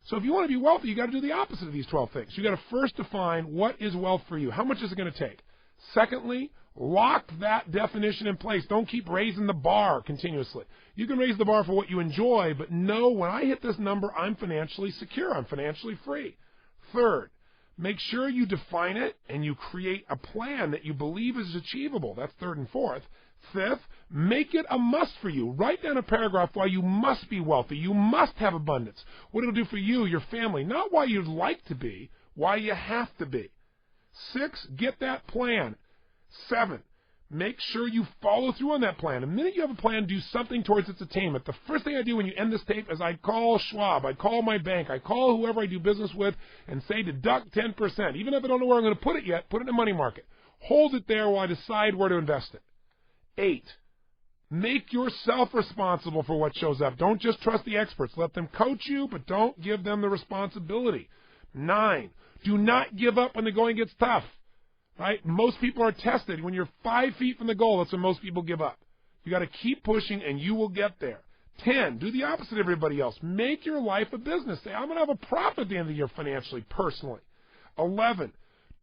So if you want to be wealthy, you got to do the opposite of these 12 things. You got to first define what is wealth for you. How much is it going to take? Secondly, lock that definition in place. Don't keep raising the bar continuously. You can raise the bar for what you enjoy, but know when I hit this number, I'm financially secure. I'm financially free. Third, make sure you define it and you create a plan that you believe is achievable. That's third and fourth. Fifth, make it a must for you. Write down a paragraph why you must be wealthy. You must have abundance. What it'll do for you, your family. Not why you'd like to be, why you have to be. 6, get that plan. 7, make sure you follow through on that plan. The minute you have a plan, do something towards its attainment. The first thing I do when you end this tape is I call Schwab, I call my bank, I call whoever I do business with and say deduct 10%. Even if I don't know where I'm going to put it yet, put it in a money market. Hold it there while I decide where to invest it. 8, make yourself responsible for what shows up. Don't just trust the experts. Let them coach you, but don't give them the responsibility. 9, do not give up when the going gets tough. Right? Most people are tested. When you're 5 feet from the goal, that's when most people give up. You got to keep pushing, and you will get there. 10, do the opposite of everybody else. Make your life a business. Say, I'm going to have a profit at the end of the year financially, personally. 11,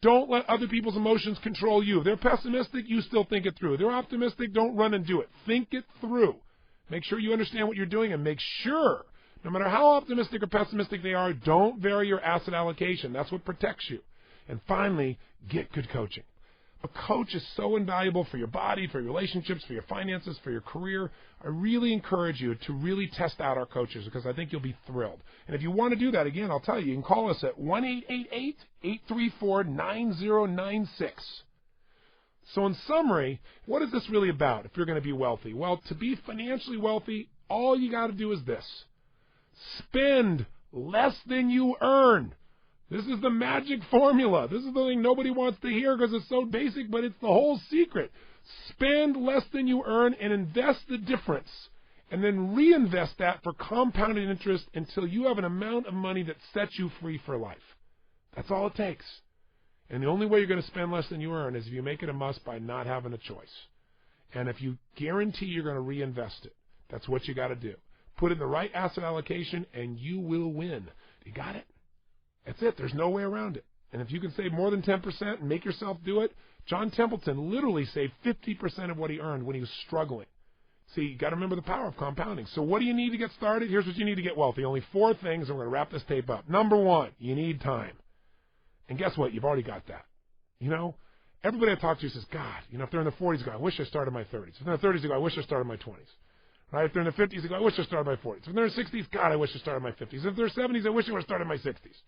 don't let other people's emotions control you. They're pessimistic, you still think it through. They're optimistic, don't run and do it. Think it through. Make sure you understand what you're doing, and make sure, no matter how optimistic or pessimistic they are, don't vary your asset allocation. That's what protects you. And finally, get good coaching. A coach is so invaluable for your body, for your relationships, for your finances, for your career. I really encourage you to really test out our coaches because I think you'll be thrilled. And if you want to do that, again, I'll tell you, you can call us at 1-888-834-9096. So in summary, what is this really about if you're going to be wealthy? Well, to be financially wealthy, all you got to do is this. Spend less than you earn. This is the magic formula. This is the thing nobody wants to hear because it's so basic, but it's the whole secret. Spend less than you earn and invest the difference, and then reinvest that for compounded interest until you have an amount of money that sets you free for life. That's all it takes. And the only way you're going to spend less than you earn is if you make it a must by not having a choice. And if you guarantee you're going to reinvest it, that's what you got to do. Put in the right asset allocation, and you will win. You got it? That's it. There's no way around it. And if you can save more than 10% and make yourself do it, John Templeton literally saved 50% of what he earned when he was struggling. See, you got to remember the power of compounding. So what do you need to get started? Here's what you need to get wealthy. Only 4 things, and we're going to wrap this tape up. Number 1, you need time. And guess what? You've already got that. You know, everybody I talk to says, God, you know, if they're in their 40s, they go, I wish I started my 30s. If they're in their 30s, they go, I wish I started my 20s. Right? If they're in their 50s, they go, I wish I started my 40s. If they're in their 60s, God, I wish I started my 50s. If they're 70s, I wish I would have started my 60s.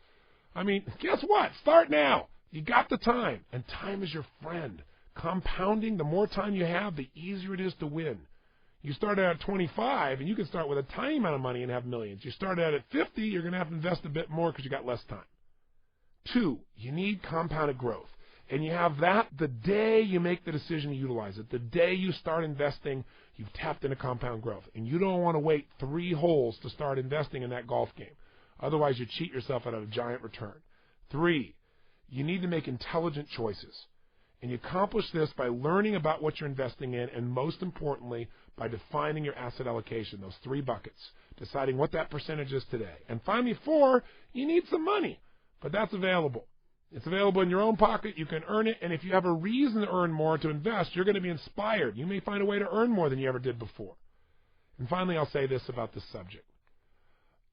I mean, guess what? Start now. You got the time, and time is your friend. Compounding, the more time you have, the easier it is to win. You start out at 25, and you can start with a tiny amount of money and have millions. You start out at 50, you're going to have to invest a bit more because you got less time. 2, you need compounded growth. And you have that the day you make the decision to utilize it. The day you start investing, you've tapped into compound growth. And you don't want to wait 3 holes to start investing in that golf game. Otherwise, you cheat yourself out of a giant return. 3, you need to make intelligent choices. And you accomplish this by learning about what you're investing in, and most importantly, by defining your asset allocation, those 3 buckets, deciding what that percentage is today. And finally, 4, you need some money, but that's available. It's available in your own pocket. You can earn it, and if you have a reason to earn more to invest, you're going to be inspired. You may find a way to earn more than you ever did before. And finally, I'll say this about this subject.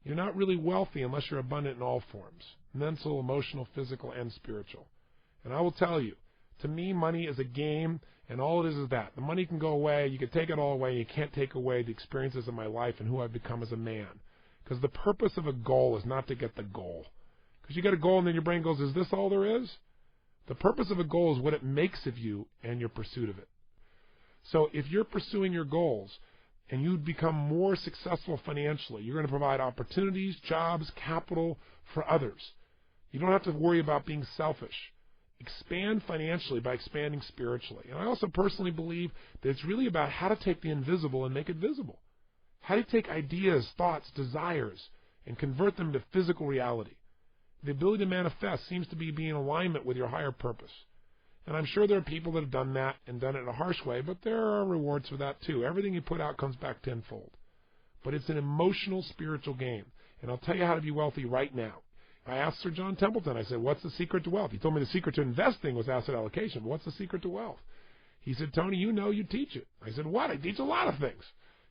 You're not really wealthy unless you're abundant in all forms, mental, emotional, physical, and spiritual. And I will tell you, to me, money is a game, and all it is that. The money can go away. You can take it all away. You can't take away the experiences of my life and who I've become as a man. Because the purpose of a goal is not to get the goal. Because you get a goal and then your brain goes, is this all there is? The purpose of a goal is what it makes of you and your pursuit of it. So if you're pursuing your goals and you become more successful financially, you're going to provide opportunities, jobs, capital for others. You don't have to worry about being selfish. Expand financially by expanding spiritually. And I also personally believe that it's really about how to take the invisible and make it visible. How do you take ideas, thoughts, desires, and convert them to physical reality? The ability to manifest seems to be being in alignment with your higher purpose. And I'm sure there are people that have done that and done it in a harsh way, but there are rewards for that too. Everything you put out comes back tenfold. But it's an emotional, spiritual game. And I'll tell you how to be wealthy right now. I asked Sir John Templeton, I said, what's the secret to wealth? He told me the secret to investing was asset allocation, but what's the secret to wealth? He said, Tony, you know, you teach it. I said, what? I teach a lot of things.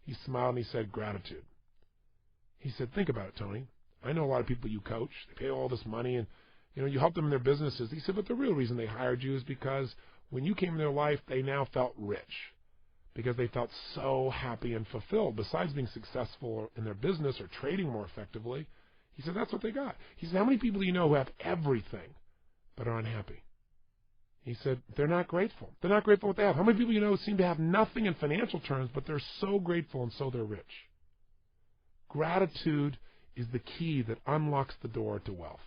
He smiled and he said, gratitude. He said, think about it, Tony. I know a lot of people you coach. They pay all this money and, you help them in their businesses. He said, but the real reason they hired you is because when you came in their life, they now felt rich because they felt so happy and fulfilled. Besides being successful in their business or trading more effectively, he said, that's what they got. He said, how many people do you know who have everything but are unhappy? He said, they're not grateful. They're not grateful for what they have. How many people you know seem to have nothing in financial terms, but they're so grateful and so they're rich? Gratitude is the key that unlocks the door to wealth.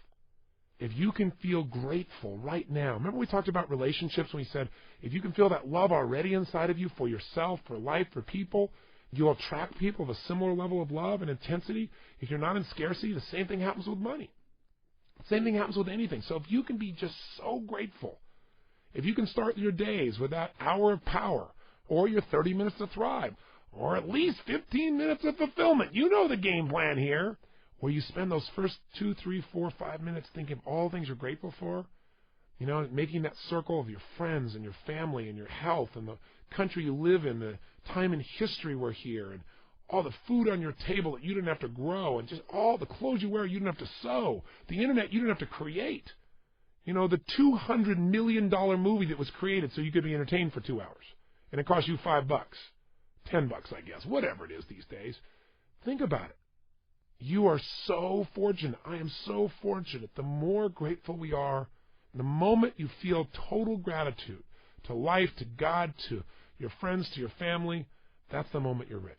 If you can feel grateful right now, remember we talked about relationships when we said, if you can feel that love already inside of you for yourself, for life, for people, you'll attract people of a similar level of love and intensity. If you're not in scarcity, the same thing happens with money. Same thing happens with anything. So if you can be just so grateful, if you can start your days with that hour of power, or your 30 minutes to thrive, or at least 15 minutes of fulfillment, you know the game plan here, where you spend those first 2, 3, 4, 5 minutes thinking of all the things you're grateful for, making that circle of your friends and your family and your health and the country you live in, the time in history we're here, and all the food on your table that you didn't have to grow, and just all the clothes you wear you didn't have to sew, the internet you didn't have to create. The $200 million movie that was created so you could be entertained for 2 hours. And it cost you $5, $10, I guess, whatever it is these days. Think about it. You are so fortunate. I am so fortunate. The more grateful we are, the moment you feel total gratitude to life, to God, to your friends, to your family, that's the moment you're rich.